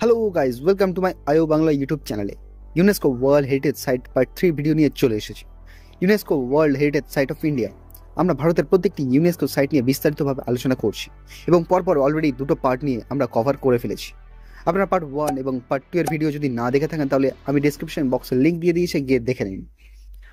Hello guys, welcome to my Ayo Bangla YouTube চ্যানেলে। UNESCO world heritage site part 3 video নিয়ে চলে এসেছি। UNESCO world heritage site of India. আমরা ভারতের প্রত্যেকটি ইউনেস্কো সাইট নিয়ে বিস্তারিতভাবে আলোচনা করছি এবং পরপর অলরেডি দুটো পার্ট নিয়ে আমরা কভার করে ফেলেছি। আপনারা পার্ট 1 এবং পার্ট 2 এর ভিডিও যদি না দেখে থাকেন তাহলে আমি ডিসক্রিপশন বক্সে লিঙ্ক দিয়ে দিয়েছি, গিয়ে দেখে নিন।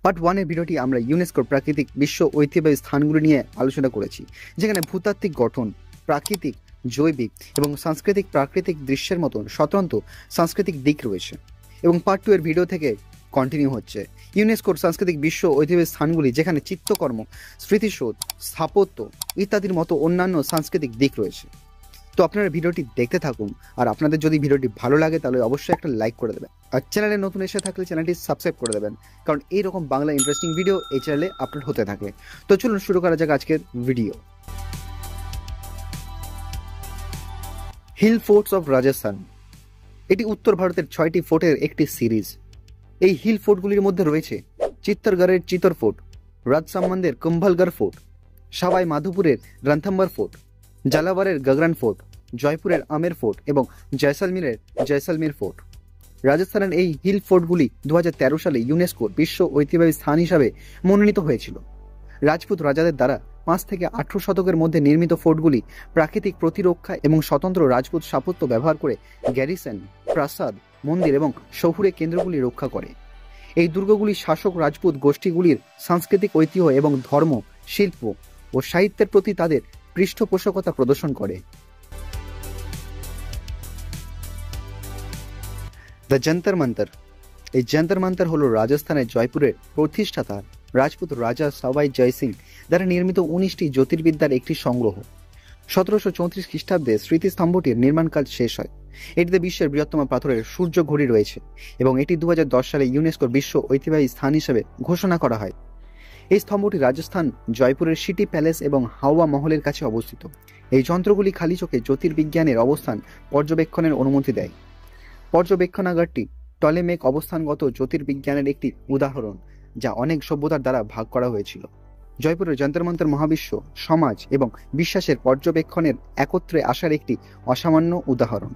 পার্ট 1 এর ভিডিওটি আমরা ইউনেস্কোর প্রাকৃতিক বিশ্ব ঐতিহ্যবাহী স্থানগুলি নিয়ে আলোচনা করেছি, যেখানে ভূতাত্ত্বিক গঠন, প্রাকৃতিক, জৈবিক এবং সাংস্কৃতিক প্রাকৃতিক দৃশ্যের মতন স্বতন্ত্র সাংস্কৃতিক দিক রয়েছে। এবং পার্ট 2 এর ভিডিও থেকে কন্টিনিউ হচ্ছে ইউনেস্কোর সাংস্কৃতিক বিশ্ব ঐতিহ্যবাহী স্থানগুলি, যেখানে চিত্রকর্ম, স্মৃতিসৌধ, স্থাপত্য ইত্যাদির মতো অন্যান্য সাংস্কৃতিক দিক রয়েছে। তো আপনারা ভিডিওটি দেখতে থাকুন, আর আপনাদের যদি ভিডিওটি ভালো লাগে তাহলে অবশ্যই একটা লাইক করে দেবেন, আর চ্যানেলে নতুন এসে থাকলে চ্যানেলটি সাবস্ক্রাইব করে দেবেন, কারণ এইরকম বাংলা ইন্টারেস্টিং ভিডিও এই চ্যানেলে আপলোড হতে থাকে। তো চলুন শুরু করা যাক আজকের video. Hill forts of Rajasthan. এটি উত্তর ভারতের 6টি ফোর্টের একটি সিরিজ। এই হিল ফোর্টগুলির মধ্যে রয়েছে চিত্তরগড়ের চিতর ফোর্ট, রাজসামান্দের কুম্ভলগড় ফোর্ট, সাবাই মাধোপুরের রণথম্বর ফোর্ট, জালাওয়ারের গগরান ফোর্ট, জয়পুরের আমের ফোর্ট এবং জয়সলমীরের জয়সলমীর ফোর্ট। রাজস্থানের এই হিল ফোর্টগুলি 2013 সালে ইউনেস্কোর বিশ্ব ঐতিহ্যবাহী স্থান হিসাবে মনোনীত হয়েছিল। রাজপুত রাজাদের দ্বারা 5 থেকে 18 শতকের মধ্যে নির্মিত ফোর্টগুলি প্রাকৃতিক প্রতিরক্ষা এবং স্বতন্ত্র রাজপুত স্থাপত্য ব্যবহার করে গ্যারিসন, প্রাসাদ, মন্দির এবং শহুরে কেন্দ্রগুলি রক্ষা করে। এই দুর্গগুলি শাসক রাজপুত গোষ্ঠীগুলির সাংস্কৃতিক ঐতিহ্য এবং ধর্ম, শিল্প ও সাহিত্যের প্রতি তাদের পৃষ্ঠপোষকতা প্রদর্শন করে। দ্য যন্তর মন্তর। এই যন্তর মন্তর হল রাজস্থানের জয়পুরের প্রতিষ্ঠাতা রাজপুত রাজা সবাই জয় সিং দ্বারা নির্মিত 19টি জ্যোতির্বিদ্যার একটি সংগ্রহ। 1734 খ্রিস্টাব্দে স্মৃতিস্তম্ভটির নির্মাণ কাজ শেষ হয়। এটিতে বিশ্বের বৃহত্তম পাথরের সূর্য ঘড়ি রয়েছে এবং এটি 2010 সালে ইউনেস্কোর বিশ্ব ঐতিহ্যবাহী স্থান হিসেবে ঘোষণা করা হয়। এই স্তম্ভটি রাজস্থান জয়পুরের সিটি প্যালেস এবং হাওয়া মহলের কাছে অবস্থিত। এই যন্ত্রগুলি খালি চোখে জ্যোতির্বিজ্ঞানের অবস্থান পর্যবেক্ষণের অনুমতি দেয়। পর্যবেক্ষণাগারটি টলেমেক অবস্থানগত জ্যোতির্বিজ্ঞানের একটি উদাহরণ, যা অনেক সভ্যতার দ্বারা ভাগ করা হয়েছিল। জয়পুরের যন্তর মন্তর মহাবিশ্ব, সমাজ এবং বিশ্বাসের পর্যবেক্ষণের একত্রে আসার একটি অসামান্য উদাহরণ।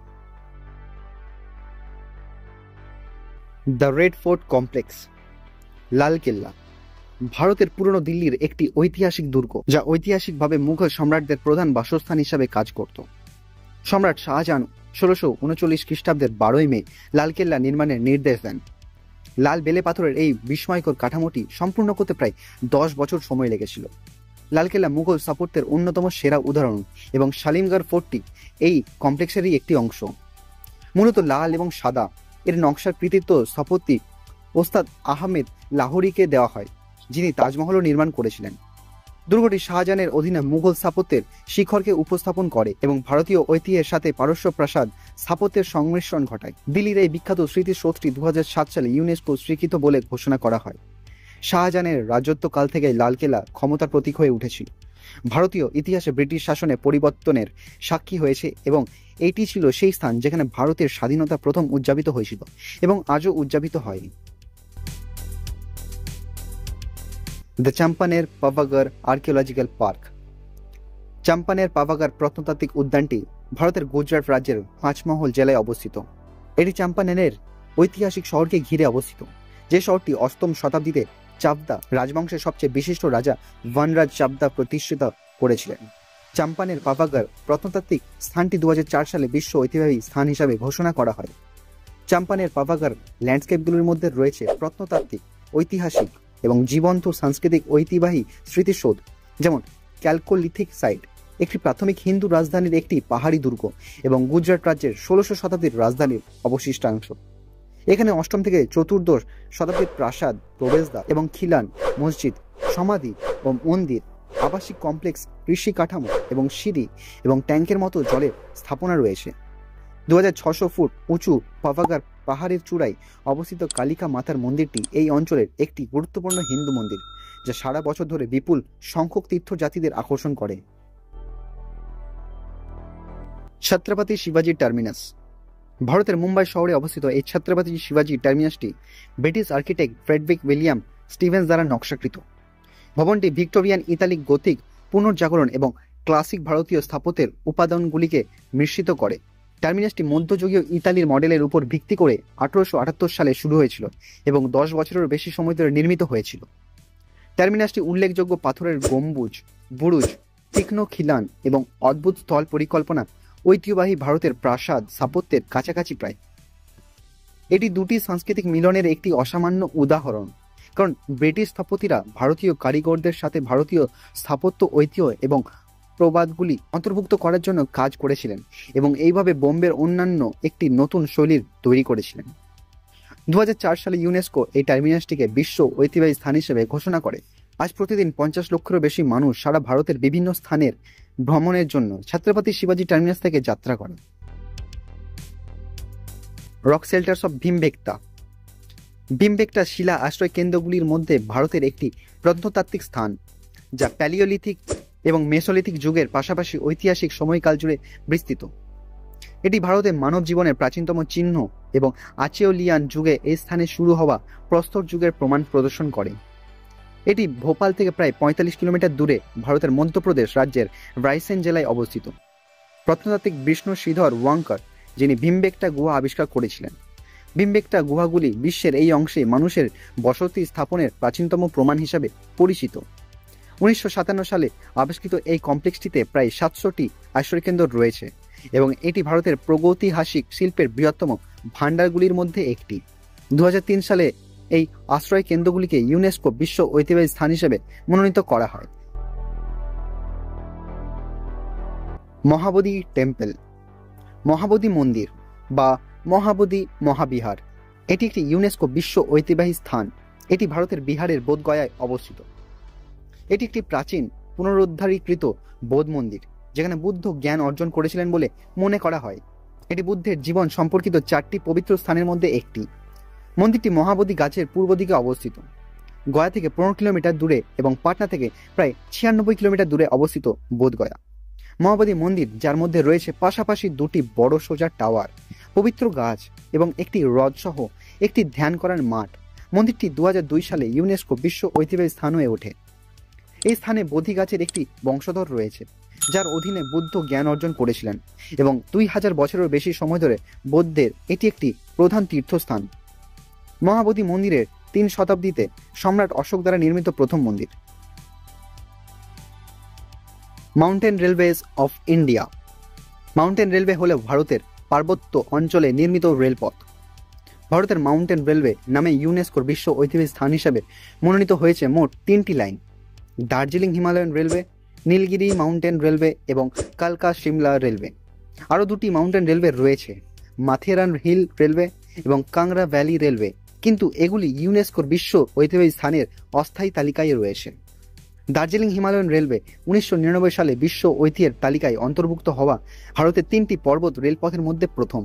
The red fort complex. Lal Qila ভারতের পুরনো দিল্লির একটি ঐতিহাসিক দুর্গ, যা ঐতিহাসিকভাবে মুঘল সম্রাটদের প্রধান বাসস্থান হিসাবে কাজ করত। সম্রাট শাহজাহান 1639 খ্রিস্টাব্দের 12ই মে লালকেল্লা নির্মাণের নির্দেশ দেন। লাল বেলে পাথরের এই বিস্ময়কর কাঠামোটি সম্পূর্ণ করতে প্রায় 10 বছর সময় লেগেছিল। লালকেল্লা মুঘল স্থাপত্যের অন্যতম সেরা উদাহরণ এবং শালিমগড় ফোর্টটি এই কমপ্লেক্সেরই একটি অংশ। মূলত লাল এবং সাদা এর নকশার কৃতিত্ব স্থপতি ওস্তাদ আহমেদ লাহোরিকে দেওয়া হয়, যিনি তাজমহলও নির্মাণ করেছিলেন। দুর্গটি শাহজাহানের অধীনে মুঘল স্থাপত্যের শিখরকে উপস্থাপন করে এবং ভারতীয় ঐতিহ্যের সাথে পারস্য প্রাসাদ স্থাপত্যের সংমিশ্রণ ঘটায়। দিল্লির এই বিখ্যাত স্মৃতিসৌধটি 2007 সালে ইউনেস্কো স্বীকৃত বলে ঘোষণা করা হয়। শাহজাহানের রাজত্বকাল থেকে লালকেল্লা ক্ষমতার প্রতীক হয়ে উঠেছিল। ভারতীয় ইতিহাসে ব্রিটিশ শাসনে পরিবর্তনের সাক্ষী হয়েছে এবং এইটি ছিল সেই স্থান যেখানে ভারতের স্বাধীনতা প্রথম উদযাপিত হয়েছিল এবং আজও উদযাপিত হয়। The Champaner Pavagadh archaeological park. Champaner Pavagadh প্রত্নতাত্ত্বিক উদ্যানটি ভারতের গুজরাট রাজ্যের পাঁচমহল জেলায় অবস্থিত। এটি চাম্পানেরের ঐতিহাসিক শহরকে ঘিরে অবস্থিত, যে শহরটি 8ম শতাব্দীতে চাবদা রাজবংশের সবচেয়ে বিশিষ্ট রাজা বনরাজ চাবদা প্রতিষ্ঠিত করেছিলেন। চাম্পানের পাভাগড় প্রত্নতাত্ত্বিক স্থানটি 2004 সালে বিশ্ব ঐতিহ্যবাহী স্থান হিসাবে ঘোষণা করা হয়। চাম্পানের পাভাগড় ল্যান্ডস্কেপগুলির মধ্যে রয়েছে প্রত্নতাত্ত্বিক, ঐতিহাসিক এবং জীবন্ত সাংস্কৃতিক ঐতিহ্যবাহী স্মৃতিসৌধ, যেমন ক্যালকোলিথিক সাইট, একটি প্রাথমিক হিন্দু রাজধানীর একটি পাহাড়ি দুর্গ এবং গুজরাট রাজ্যের 1600 শতাব্দীর রাজধানীর অবশিষ্টাংশ। এখানে 8ম থেকে 14দশ শতাব্দীর প্রাসাদ, প্রবেশদ্বার এবং খিলান, মসজিদ, সমাধি ও মন্দির, আবাসিক কমপ্লেক্স, কৃষি কাঠামো এবং সিঁড়ি এবং ট্যাঙ্কের মতো জলের স্থাপনা রয়েছে। 2600 ফুট উঁচু পাভাগড় পাহাড়ের চূড়ায় অবস্থিত কালিকা মাতার মন্দিরটি এই অঞ্চলের একটি গুরুত্বপূর্ণ হিন্দু মন্দির, যা সারা বছর ধরে বিপুল সংখ্যক তীর্থযাত্রীদের আকর্ষণ করে। ছত্রপতি শিবাজি টার্মিনাস। ভারতের মুম্বাই শহরে অবস্থিত এই ছত্রপতি শিবাজি টার্মিনাসটি British architect Frederick William Stevens দ্বারা নকশাকৃত। ভবনটি ভিক্টোরিয়ান ইতালিক গথিক পুনর্জাগরণ এবং ক্লাসিক ভারতীয় স্থাপত্যের উপাদানগুলিকে মিশ্রিত করে। টার্মিনাসটি মধ্যযুগীয় ইতালির মডেলের উপর ভিত্তি করে 1878 সালে শুরু হয়েছিল এবং 10 বছরেরও বেশি সময় ধরে নির্মিত হয়েছিল। টার্মিনাসটি উল্লেখযোগ্য পাথরের গম্বুজ, বুরুজ, তীক্ষ্ণ খিলান এবং অদ্ভুত স্থল পরিকল্পনা ঐতিহ্যবাহী ভারতের প্রাসাদ স্থাপত্যের কাছাকাছি প্রায়। এটি দুটি সাংস্কৃতিক মিলনের একটি অসামান্য উদাহরণ, কারণ ব্রিটিশ স্থপতিরা ভারতীয় কারিগরদের সাথে ভারতীয় স্থাপত্য ঐতিহ্য এবং প্রবাদগুলি অন্তর্ভুক্ত করার জন্য কাজ করেছিলেন এবং এইভাবে বোম্বের অন্যান্য একটি নতুন শৈলীর তৈরি করেছিলেন। 2004 সালে ইউনেস্কো এই টার্মিনাসটিকে বিশ্ব ঐতিহ্যবাহী স্থান হিসেবে ঘোষণা করে। আজ প্রতিদিন 50 লক্ষেরও বেশি মানুষ সারা ভারতের বিভিন্ন স্থানের ভ্রমণের জন্য ছত্রপতি শিবাজি টার্মিনাস থেকে যাত্রা করে। Rock shelters of Bhimbetka. Bhimbetka শিলা আশ্রয় কেন্দ্রগুলির মধ্যে ভারতের একটি প্রত্নতাত্ত্বিক স্থান, যা প্যালিওলিথিক এবং মেসোলিথিক যুগের পাশাপাশি ঐতিহাসিক সময়কাল জুড়ে বিস্তৃত। এটি ভারতের মানব জীবনের প্রাচীনতম চিহ্ন এবং আচেওলিয়ান যুগে এই স্থানে শুরু হওয়া প্রস্তর যুগের প্রমাণ প্রদর্শন করে। এটি ভোপাল থেকে প্রায় 45 কিলোমিটার দূরে ভারতের মধ্যপ্রদেশ রাজ্যের রায়সেন জেলায় অবস্থিত। প্রত্নতাত্ত্বিক বিষ্ণু শ্রীধর ওয়াঙ্কার, যিনি ভীমবেটকা গুহা আবিষ্কার করেছিলেন। ভীমবেটকা গুহাগুলি বিশ্বের এই অংশে মানুষের বসতি স্থাপনের প্রাচীনতম প্রমাণ হিসাবে পরিচিত। 1957 সালে আবিষ্কৃত এই কমপ্লেক্সটিতে প্রায় 700টি আশ্রয়কেন্দ্র রয়েছে এবং এটি ভারতের প্রাগৈতিহাসিক শিল্পের বৃহত্তম ভাণ্ডারগুলির মধ্যে একটি। 2003 সালে এই আশ্রয় কেন্দ্রগুলিকে ইউনেস্কো বিশ্ব ঐতিহ্যবাহী স্থান হিসেবে মনোনীত করা হয়। মহাবোধি টেম্পল, মহাবোধি মন্দির বা মহাবোধি মহাবিহার, এটি একটি ইউনেস্কো বিশ্ব ঐতিহ্যবাহী স্থান। এটি ভারতের বিহারের বোধগয়ায় অবস্থিত। এটি একটি প্রাচীন পুনরুদ্ধারীকৃত বৌদ্ধ মন্দির, যেখানে বুদ্ধ জ্ঞান অর্জন করেছিলেন বলে মনে করা হয়। এটি বুদ্ধের জীবন সম্পর্কিত 4টি পবিত্র স্থানের মধ্যে একটি। মন্দিরটি মহাবোধি গাছের পূর্ব দিকে অবস্থিত। গয়া থেকে 15 কিলোমিটার দূরে এবং পাটনা থেকে প্রায় 96 কিলোমিটার দূরে অবস্থিত বোধগয়া। মহাবোধি মন্দির, যার মধ্যে রয়েছে পাশাপাশি 2টি বড় সোজা টাওয়ার, পবিত্র গাছ এবং একটি হ্রদ সহ একটি ধ্যান করার মাঠ। মন্দিরটি 2002 সালে ইউনেস্কো বিশ্ব ঐতিহ্যবাহী স্থান হয়ে ওঠে। এই স্থানে বোধি গাছের একটি বংশধর রয়েছে, যার অধীনে বুদ্ধ জ্ঞান অর্জন করেছিলেন এবং 2000 বছরেরও বেশি সময় ধরে বৌদ্ধের এটি একটি প্রধান তীর্থস্থান। মহাবোধি মন্দিরের 3 শতাব্দীতে সম্রাট অশোক দ্বারা নির্মিত প্রথম মন্দির। Mountain railways of India. Mountain railway হল ভারতের পার্বত্য অঞ্চলে নির্মিত রেলপথ। ভারতের মাউন্টেন রেলওয়ে নামে ইউনেস্কোর বিশ্ব ঐতিহ্যবাহী স্থান হিসাবে মনোনীত হয়েছে মোট 3টি line: Darjeeling Himalayan railway, Nilgiri mountain railway এবং কালকা শিমলা রেলওয়ে। আরও 2টি মাউন্টেন রেলওয়ে রয়েছে, মাথেরান হিল রেলওয়ে এবং কাংরা ভ্যালি রেলওয়ে, কিন্তু এগুলি ইউনেস্কোর বিশ্ব ঐতিহ্যবাহী স্থানের অস্থায়ী তালিকায় রয়েছে। দার্জিলিং হিমালয়ান রেলওয়ে 1999 সালে বিশ্ব ঐতিহ্যের তালিকায় অন্তর্ভুক্ত হওয়া ভারতের 3টি পর্বত রেলপথের মধ্যে প্রথম,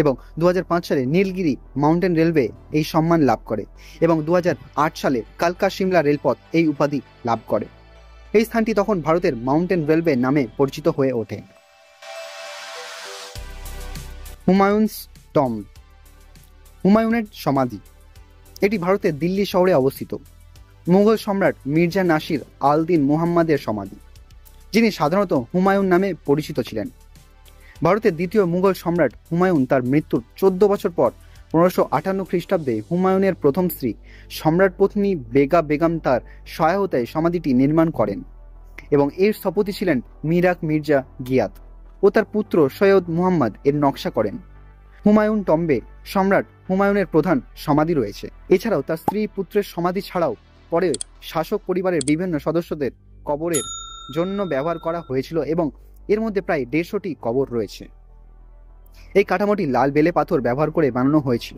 এবং 2005 সালে নীলগিরি মাউন্টেন রেলওয়ে এই সম্মান লাভ করে এবং 2008 সালে কালকা শিমলা রেলপথ এই উপাধি লাভ করে। এই স্থানটি তখন ভারতের মাউন্টেন রেলওয়ে নামে পরিচিত হয়ে ওঠে। হুমায়ুনস টম্ব, হুমায়ুনের সমাধি, এটি ভারতের দিল্লি শহরে অবস্থিত। মুঘল সম্রাট মির্জা নাসির আল-দিন মুহাম্মদের সমাধি, যিনি সাধারণত হুমায়ুন নামে পরিচিত ছিলেন। ভারতের দ্বিতীয় মুঘল সম্রাট হুমায়ুন তার মৃত্যুর 14 বছর পর 1558 খ্রিস্টাব্দে হুমায়ুনের প্রথম স্ত্রী সম্রাট পত্নী বেগা বেগম তার সহায়তায় সমাধিটি নির্মাণ করেন এবং এর স্থপতি ছিলেন মিরাক মির্জা গিয়াত ও তার পুত্র সৈয়দ মুহাম্মদ এর নকশা করেন। হুমায়ুন টম্বে সম্রাট হুমায়ুনের প্রধান সমাধি রয়েছে। এছাড়াও তার স্ত্রী পুত্রের সমাধি ছাড়াও পরে শাসক পরিবারের বিভিন্ন সদস্যদের কবরের জন্য ব্যবহার করা হয়েছিল এবং এর মধ্যে প্রায় 150টি কবর রয়েছে। এই কাঠামোটি লাল বেলে পাথর ব্যবহার করে বানানো হয়েছিল।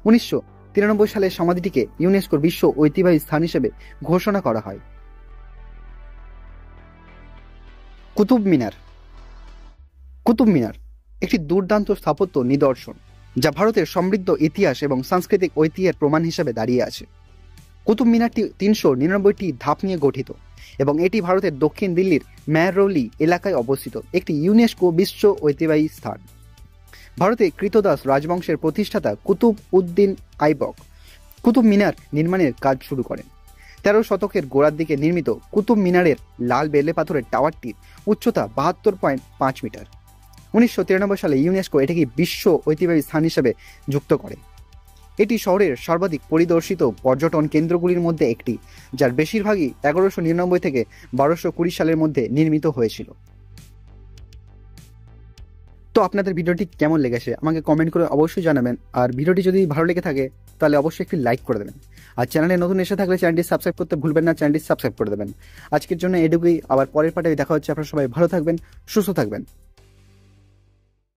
1993 সালে সমাধিটিকে ইউনেস্কোর বিশ্ব ঐতিহ্যবাহী স্থান হিসেবে ঘোষণা করা হয়। কুতুব মিনার। কুতুব মিনার একটি দুর্দান্ত স্থাপত্য নিদর্শন, যা ভারতের সমৃদ্ধ ইতিহাস এবং সাংস্কৃতিক ঐতিহ্যের প্রমাণ হিসেবে দাঁড়িয়ে আছে। কুতুব মিনারটি 399টি ধাপ নিয়ে গঠিত এবং এটি ভারতের দক্ষিণ দিল্লির মেহরৌলি এলাকায় অবস্থিত একটি ইউনেস্কো বিশ্ব ঐতিহ্যবাহী স্থান। ভারতে কৃতদাস রাজবংশের প্রতিষ্ঠাতা কুতুব উদ্দিন আইবক কুতুব মিনার নির্মাণের কাজ শুরু করেন। 13 শতকের গোড়ার দিকে নির্মিত কুতুব মিনারের লাল বেলে পাথরের টাওয়ারটির উচ্চতা 72.5 মিটার। 1993 সালে ইউনেস্কো এটিকে বিশ্ব ঐতিহ্যবাহী স্থান হিসেবে যুক্ত করে। এটি শহরের সর্বাধিক পরিদর্শিত পর্যটন কেন্দ্রগুলির মধ্যে একটি, যার বেশিরভাগই 1199 থেকে 1220 সালের মধ্যে নির্মিত হয়েছিল। তো আপনাদের ভিডিওটি কেমন লেগেছে আমাকে কমেন্ট করে অবশ্যই জানাবেন, আর ভিডিওটি যদি ভালো লেগে থাকে তাহলে অবশ্যই একটি লাইক করে দেবেন, আর চ্যানেলে নতুন এসে থাকলে চ্যানেলটি সাবস্ক্রাইব করতে ভুলবেন না, চ্যানেলটি সাবস্ক্রাইব করে দেবেন। আজকের জন্য এটুকুই, আবার পরের পার্টে দেখা হচ্ছে। আপনারা সবাই ভালো থাকবেন, সুস্থ থাকবেন।